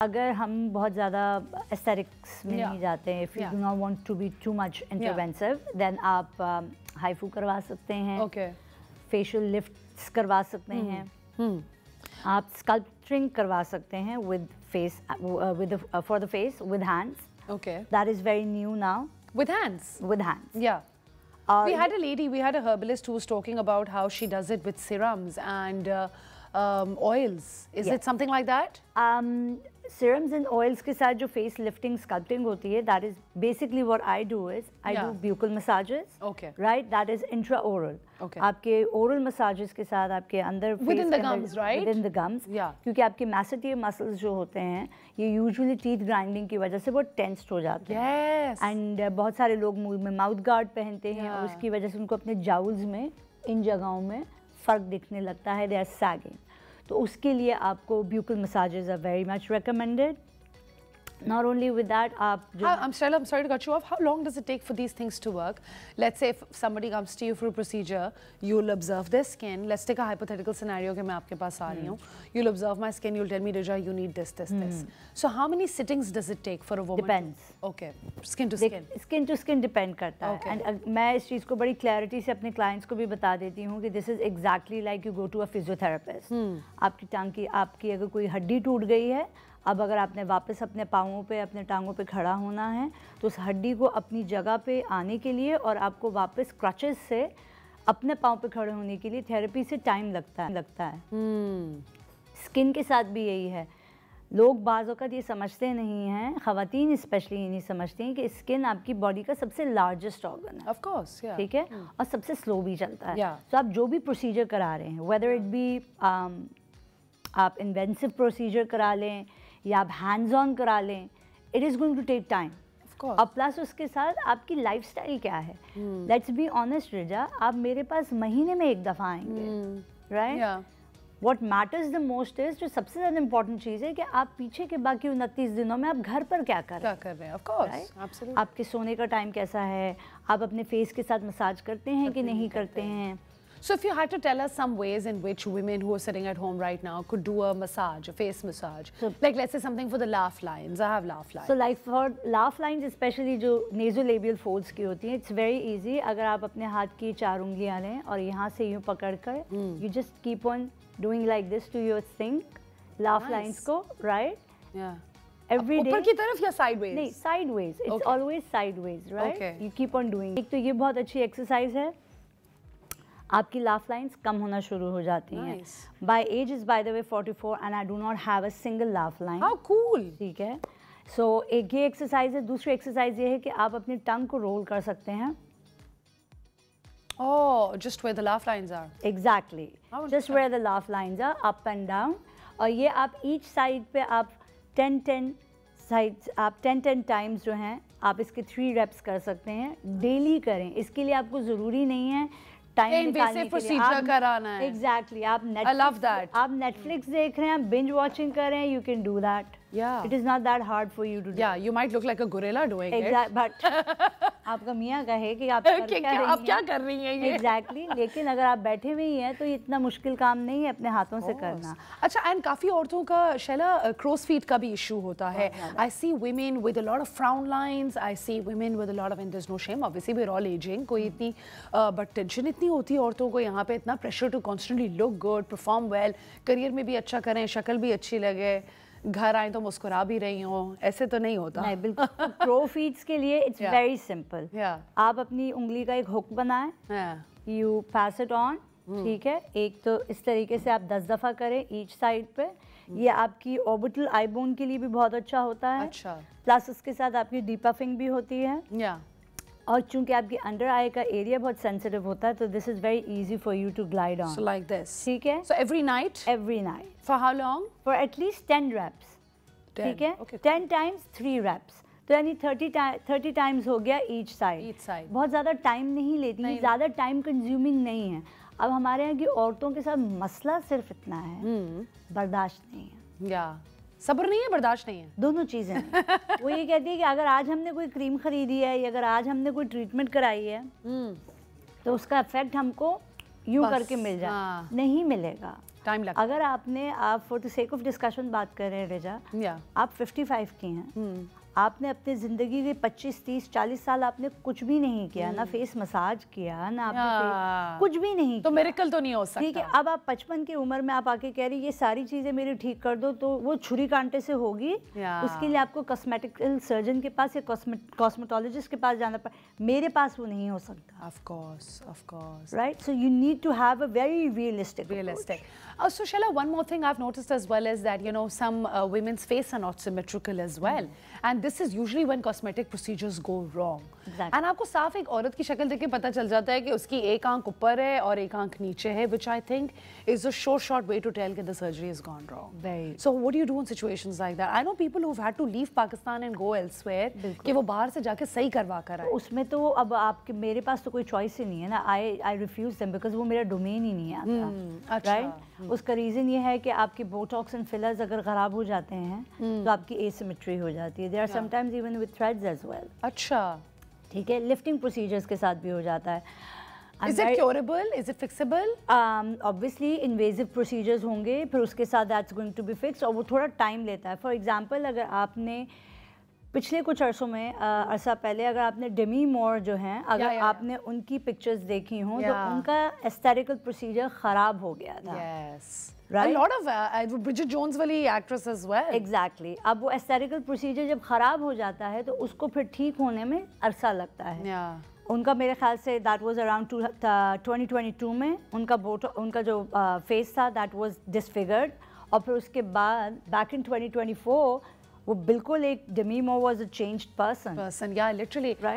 अगर हम बहुत ज़्यादा एस्थेटिक्स में नहीं जाते हैं, if you do not want to be too much interventive, देन आप हाइफू करवा सकते हैं, फेशियल लिफ्ट्स करवा सकते हैं, आप स्कल्पचरिंग करवा सकते हैं with face for the face with hands. That is very new now. With hands? With hands. Yeah. We had a lady, we had a herbalist who was talking about how she does it with serums and oils. Is it something like that? Serums and oils के साथ जो face lifting sculpting होती है, that is basically what I do is I do buccal massages. Okay. Right? That is intraoral. Okay. आपके oral massages के साथ आपके अंदर within the gums, right? Within the gums. Yeah. क्योंकि आपके masseter muscles जो होते हैं, ये usually teeth grinding की वजह से बहुत tensed हो जाते हैं. Yes. And बहुत सारे लोग मुंह में mouth guard पहनते हैं और उसकी वजह से उनको अपने jowls में इन जगहों में फर्क दिखने लगता है. They are sagging. तो उसके लिए आपको buccal massages are very much recommended. Not only with that, I'm sorry to cut you off. How long does it take for these things to work? Let's say if somebody comes to you for a procedure, you'll observe their skin. Let's take a hypothetical scenario कि मैं आपके पास आ रही हूँ. You'll observe my skin. You'll tell me, Rija, you need this, this, this. So how many sittings does it take for a woman? Depends. Okay. Skin to skin. Skin to skin depend करता है. And मैं इस चीज़ को बड़ी clarity से अपने clients को भी बता देती हूँ कि this is exactly like you go to a physiotherapist. आपकी अगर कोई हड्डी टूट गई है, अब अगर आपने वापस अपने पाँवों पे अपने टांगों पे खड़ा होना है तो उस हड्डी को अपनी जगह पे आने के लिए और आपको वापस क्रचेस से अपने पाँव पे खड़े होने के लिए थेरेपी से टाइम लगता है. स्किन के साथ भी यही है. लोग बाज़ औक़ात ये समझते नहीं हैं, ख़वातीन स्पेशली ये नहीं समझती हैं कि स्किन आपकी बॉडी का सबसे लार्जेस्ट ऑर्गन है. ऑफ कोर्स, ठीक है, और सबसे स्लो भी चलता है. तो आप जो भी प्रोसीजर करा रहे हैं, वेदर इट बी आप इन्वेंसिव प्रोसीजर करा लें या आप हैंड्स ऑन करा लें, it is going to take time. और प्लस उसके साथ आपकी लाइफस्टाइल क्या है. लेट्स बी ऑनेस्ट रिजा, आप मेरे पास महीने में एक दफ़ा आएंगे, right? What matters the most is, जो सबसे ज़्यादा इंपॉर्टेंट चीज़ है कि आप पीछे के बाकी 29 दिनों में आप घर पर क्या कर रहे हैं. Of course, absolutely. आपके सोने का टाइम कैसा है, आप अपने फेस के साथ मसाज करते हैं कि नहीं करते हैं. So if you had to tell us some ways in which women who are sitting at home right now could do a massage, a face massage, like let's say something for the laugh lines. I have laugh lines. So like for laugh lines, especially जो nasolabial folds की होती हैं, it's very easy. अगर आप अपने हाथ की 4 उंगलियां लें और यहाँ से यूँ पकड़कर, you just keep on doing like this to your thing, laugh lines को, right? Yeah. Every day. ऊपर की तरफ या sideways? नहीं, sideways. It's always sideways, right? Okay. You keep on doing. एक तो ये बहुत अच्छी एक्सरसाइज है. आपकी लाफ लाइंस कम होना शुरू हो जाती हैं. By age is by the way 44 and I do not have a single laugh line. How cool. ठीक है. सो एक ये एक्सरसाइज है. दूसरी एक्सरसाइज ये है कि आप अपनी टंग को रोल कर सकते हैं. Oh, just where the laugh lines are. Exactly. Just where the laugh lines are, up and down. और ये आप each side पे आप 10 sides, आप 10 times जो हैं आप इसके 3 reps कर सकते हैं. डेली करें. इसके लिए आपको ज़रूरी नहीं है टाइम निकालने के लिए. एग्जैक्टली. आप नेटफ्लिक्स देख रहे हैं, आप बिंज वॉचिंग कर रहे हैं, you can do that. It is not that hard for you to do. You might look like a gorilla doing it, but आपका मियाँ कहे कि आप क्या कर रही हैं ये. एग्जैक्टली. लेकिन अगर आप बैठे हुए ही हैं तो इतना मुश्किल काम नहीं है अपने हाथों से करना. अच्छा, एंड काफ़ी औरतों का शैला क्रोस फीट का भी इशू होता है. आई सी women with a lot of frown lines. I see women with a lot of, and there's no shame, obviously we're all aging. कोई इतनी बट टेंशन इतनी होती है औरतों को यहाँ पे, इतना pressure to constantly look good, perform well, career में भी अच्छा करें, शक्ल भी अच्छी लगे, घर आए तो मुस्कुरा भी रही हूँ. ऐसे तो नहीं होता. नहीं, बिल्कुल. प्रो फीट्स के लिए इट्स वेरी सिंपल. आप अपनी उंगली का एक हुक बनाएं, यू पास इट ऑन. ठीक है. एक तो इस तरीके से आप 10 दफ़ा करें ईच साइड पे. ये आपकी ऑर्बिटल आई बोन के लिए भी बहुत अच्छा होता है. प्लस उसके साथ आपकी डीप पफिंग भी होती है. और चूंकि आपकी अंडर आई का एरिया बहुत सेंसिटिव होता है तो this is very easy for you to glide on. So like this. ठीक है. So every night. For how long? For at least 10 reps. ठीक है. 10 times 3 reps. तो यानी 30 टाइम्स हो गया ईच साइड. बहुत ज़्यादा टाइम नहीं लेती है, ज़्यादा टाइम कंज्यूमिंग नहीं है. अब हमारे यहाँ की औरतों के साथ मसला सिर्फ इतना है, बर्दाश्त नहीं है. सब्र नहीं है, बर्दाश्त नहीं है. दोनों चीज़ें हैं. वो ये कहती है कि अगर आज हमने कोई क्रीम खरीदी है या अगर आज हमने कोई ट्रीटमेंट कराई है तो उसका इफेक्ट हमको यूं करके मिल जाए. नहीं मिलेगा. टाइम लगता है। अगर आपने, आप for the sake of discussion बात कर रहे हैं रेजा, आप 55 की हैं, आपने अपने ज़िंदगी के 25, 30, 40 साल आपने कुछ भी नहीं किया, ना फेस मसाज किया, ना आपने कुछ भी नहीं तो मिरेकल तो नहीं हो सकता। ठीक है, अब आप 55 की उम्र में आप आके कह रही ये सारी चीज़ें मेरी ठीक कर दो, तो वो छुरी कांटे से होगी। उसके लिए आपको कॉस्मेटिकल सर्जन के पास या कॉस्मेटोलॉजिस्ट के पास जाना पड़े। मेरे पास वो नहीं हो सकता। Of course. Right? So you need to have a very realistic. So Shella, one more thing I've noticed as well is that, you know, some women's face are not symmetrical as well. And this is usually when cosmetic procedures go wrong. Exactly. And आपको साफ एक औरत की शक्ल देख के पता चल जाता है कि उसकी एक आंख ऊपर है और एक आंख नीचे है, which I think is a short way to tell that the surgery has gone wrong. Very. So what do you do in situations like that? I know people who've had to leave Pakistan and go elsewhere कि वो बाहर से जाके सही करवा कर आए। उसमें तो अब आपके, मेरे पास तो कोई चॉइस ही नहीं है ना। I refuse them because वो मेरा डोमेन ही नहीं आता। राइट? उसका रीज़न ये है कि आपके बोटॉक्स एंड फिलर्स अगर ख़राब हो जाते हैं तो आपकी एसिमेट्री हो जाती है। There are sometimes even with threads as well. अच्छा, ठीक है, लिफ्टिंग प्रोसीजर्स के साथ भी हो जाता है। Is it curable? Is it fixable? Obviously invasive procedures होंगे, फिर उसके साथ that's going to be fix, और वो थोड़ा टाइम लेता है। फॉर एग्जांपल, अगर आपने पिछले कुछ अरसों में अरसा पहले अगर आपने डेमी मूर जो हैं, अगर आपने उनकी पिक्चर्स देखी हों तो उनका एस्थेटिकल प्रोसीजर ख़राब हो गया था। Right? A lot of Bridget Jones वाली actress as well. Exactly. अब वो एस्थेटिकल प्रोसीजर जब ख़राब हो जाता है तो उसको फिर ठीक होने में अरसा लगता है। उनका मेरे ख्याल से दैट वाज अराउंड 2022 में उनका जो फेस था दैट वाज डिसफिगर्ड, और फिर उसके बाद बैक इन 2024 वो बिल्कुल एक Demi Moore was a changed person. Yeah, literally. Right?